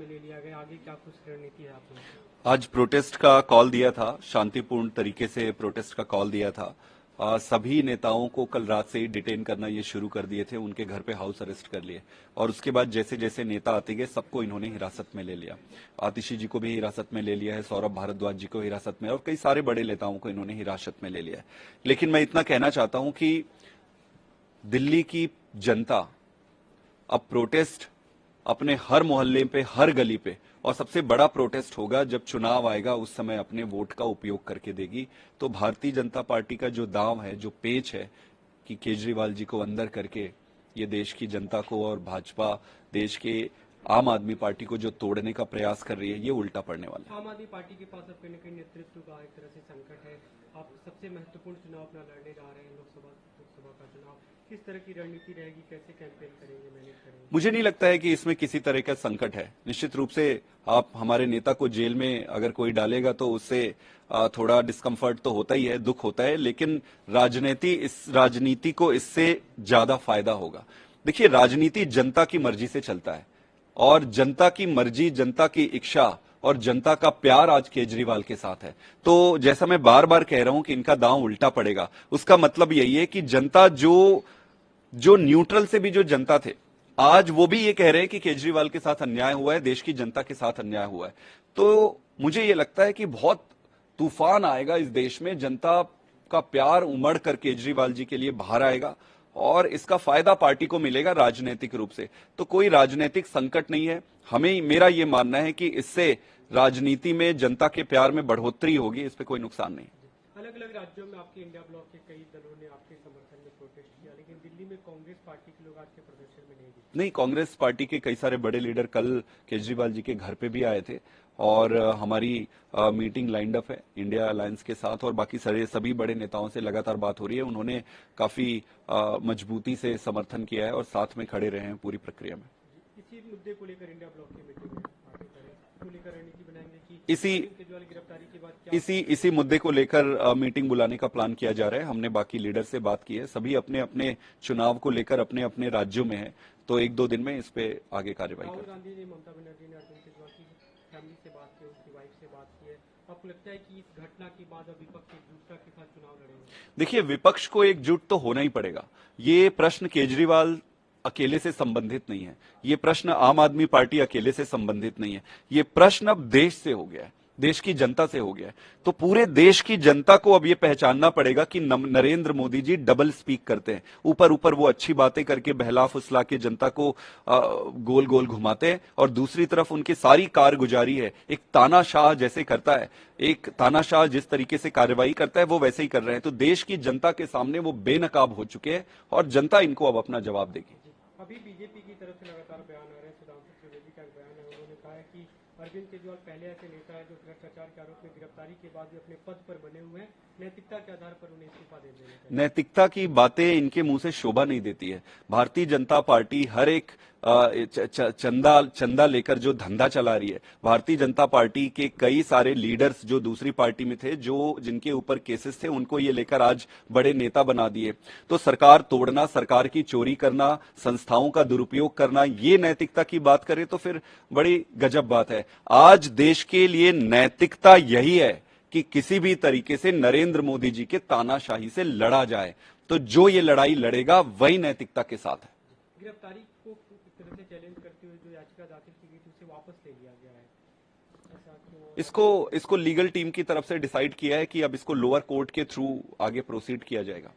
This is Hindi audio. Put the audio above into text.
ले लिया गया, आगे क्या कुछ रणनीति है आप लोगों की? आज प्रोटेस्ट का कॉल दिया था, शांतिपूर्ण तरीके से प्रोटेस्ट का कॉल दिया था। सभी नेताओं को कल रात से ही डिटेन करना ये शुरू कर दिए थे, उनके घर पे हाउस अरेस्ट कर लिए और उसके बाद जैसे जैसे नेता आते गए सबको इन्होंने हिरासत में ले लिया। आतिशी जी को भी हिरासत में ले लिया है, सौरभ भारद्वाज जी को हिरासत में और कई सारे बड़े नेताओं को इन्होंने हिरासत में ले लिया है। लेकिन मैं इतना कहना चाहता हूं कि दिल्ली की जनता अब प्रोटेस्ट अपने हर मोहल्ले पे, हर गली पे और सबसे बड़ा प्रोटेस्ट होगा जब चुनाव आएगा, उस समय अपने वोट का उपयोग करके देगी। तो भारतीय जनता पार्टी का जो दांव है, जो पेच है कि केजरीवाल जी को अंदर करके ये देश की जनता को और भाजपा देश के आम आदमी पार्टी को जो तोड़ने का प्रयास कर रही है, ये उल्टा पड़ने वाला है। आम आदमी पार्टी के पास अब कहीं न कहीं नेतृत्व का एक तरह से संकट है। आप सबसे महत्वपूर्ण चुनाव अपना लड़ने जा रहे हैं, लोकसभा का चुनाव। किस तरह की रणनीति रहेगी, कैसे कैंपेन करेंगे, मैनेज करेंगे? मुझे नहीं लगता है कि इसमें किसी तरह का संकट है। निश्चित रूप से आप हमारे नेता को जेल में अगर कोई डालेगा तो उससे थोड़ा डिस्कम्फर्ट तो होता ही है, दुख होता है, लेकिन राजनीति को इससे ज्यादा फायदा होगा। देखिए, राजनीति जनता की मर्जी से चलता है और जनता की मर्जी, जनता की इच्छा और जनता का प्यार आज केजरीवाल के साथ है। तो जैसा मैं बार बार कह रहा हूं कि इनका दांव उल्टा पड़ेगा, उसका मतलब यही है कि जनता जो न्यूट्रल से भी जो जनता थे, आज वो भी ये कह रहे हैं कि केजरीवाल के साथ अन्याय हुआ है, देश की जनता के साथ अन्याय हुआ है। तो मुझे ये लगता है कि बहुत तूफान आएगा इस देश में, जनता का प्यार उमड़ कर केजरीवाल जी के लिए बाहर आएगा और इसका फायदा पार्टी को मिलेगा राजनीतिक रूप से। तो कोई राजनीतिक संकट नहीं है। मेरा ये मानना है कि इससे राजनीति में जनता के प्यार में बढ़ोतरी होगी, इस पे कोई नुकसान नहीं। अलग अलग राज्यों में आपके इंडिया ब्लॉक के कई दलों ने आपके समर्थन में प्रोटेस्ट किया, लेकिन दिल्ली में कांग्रेस पार्टी के लोग आज के प्रदर्शन में नहीं दिखे। नहीं, कांग्रेस पार्टी के कई सारे बड़े लीडर कल केजरीवाल जी के घर पे भी आए थे और हमारी मीटिंग लाइंड अप है इंडिया अलायंस के साथ और बाकी सारे सभी बड़े नेताओं से लगातार बात हो रही है। उन्होंने काफी मजबूती से समर्थन किया है और साथ में खड़े रहे हैं पूरी प्रक्रिया में। इसी मुद्दे को लेकर इंडिया ब्लॉक की मीटिंग में आगे करें, इसको लेकर रणनीति बनाएंगे कि केजरीवाल की गिरफ्तारी के बाद क्या इसी मुद्दे को लेकर मीटिंग बुलाने का प्लान किया जा रहा है। हमने बाकी लीडर से बात की है, सभी अपने अपने चुनाव को लेकर अपने अपने राज्यों में है, तो एक दो दिन में इस पे आगे कार्यवाही राहुल करें। गांधी ने, ममता बनर्जी ने अर्जुन केजरीवाल की फैमिली से बात की, उसकी वाइफ से बात की है। आपको लगता है कि इस घटना के बाद अब विपक्ष एकजुटता के साथ चुनाव लड़ेंगे? देखिए, विपक्ष को एकजुट तो होना ही पड़ेगा। ये प्रश्न केजरीवाल अकेले से संबंधित नहीं है, ये प्रश्न आम आदमी पार्टी अकेले से संबंधित नहीं है, ये प्रश्न अब देश से हो गया है, देश की जनता से हो गया है। तो पूरे देश की जनता को अब ये पहचानना पड़ेगा कि नरेंद्र मोदी जी डबल स्पीक करते हैं। ऊपर ऊपर वो अच्छी बातें करके बहला फुसला के जनता को गोल गोल घुमाते हैं और दूसरी तरफ उनकी सारी कारगुजारी है एक तानाशाह जैसे करता है, एक तानाशाह जिस तरीके से कार्रवाई करता है वो वैसे ही कर रहे हैं। तो देश की जनता के सामने वो बेनकाब हो चुके हैं और जनता इनको अब अपना जवाब देगी। अभी बीजेपी की तरफ से लगातार बयान आ रहे हैं। सुधांशु त्रिवेदी का एक बयान है, उन्होंने कहा है कि अरविंद केजरीवाल पहले ऐसे नेता है जो भ्रष्टाचार के आरोप में गिरफ्तारी के बाद भी अपने पद पर बने हुए हैं, नैतिकता के आधार पर उन्हें इस्तीफा दे देना चाहिए। नैतिकता की बातें इनके मुंह से शोभा नहीं देती है। भारतीय जनता पार्टी हर एक चंदा लेकर जो धंधा चला रही है। भारतीय जनता पार्टी के कई सारे लीडर्स जो दूसरी पार्टी में थे, जो जिनके ऊपर केसेस थे, उनको ये लेकर आज बड़े नेता बना दिए। तो सरकार तोड़ना, सरकार की चोरी करना, संस्थाओं का दुरुपयोग करना, ये नैतिकता की बात करें तो फिर बड़ी गजब बात है। आज देश के लिए नैतिकता यही है कि किसी भी तरीके से नरेंद्र मोदी जी के तानाशाही से लड़ा जाए। तो जो ये लड़ाई लड़ेगा वही नैतिकता के साथ है। गिरफ्तारी को एक तरह से चैलेंज करते हुए जो याचिका दाखिल की गई थी उसे वापस ले लिया गया है, ऐसा क्यों? इसको लीगल टीम की तरफ से डिसाइड किया है कि अब इसको लोअर कोर्ट के थ्रू आगे प्रोसीड किया जाएगा।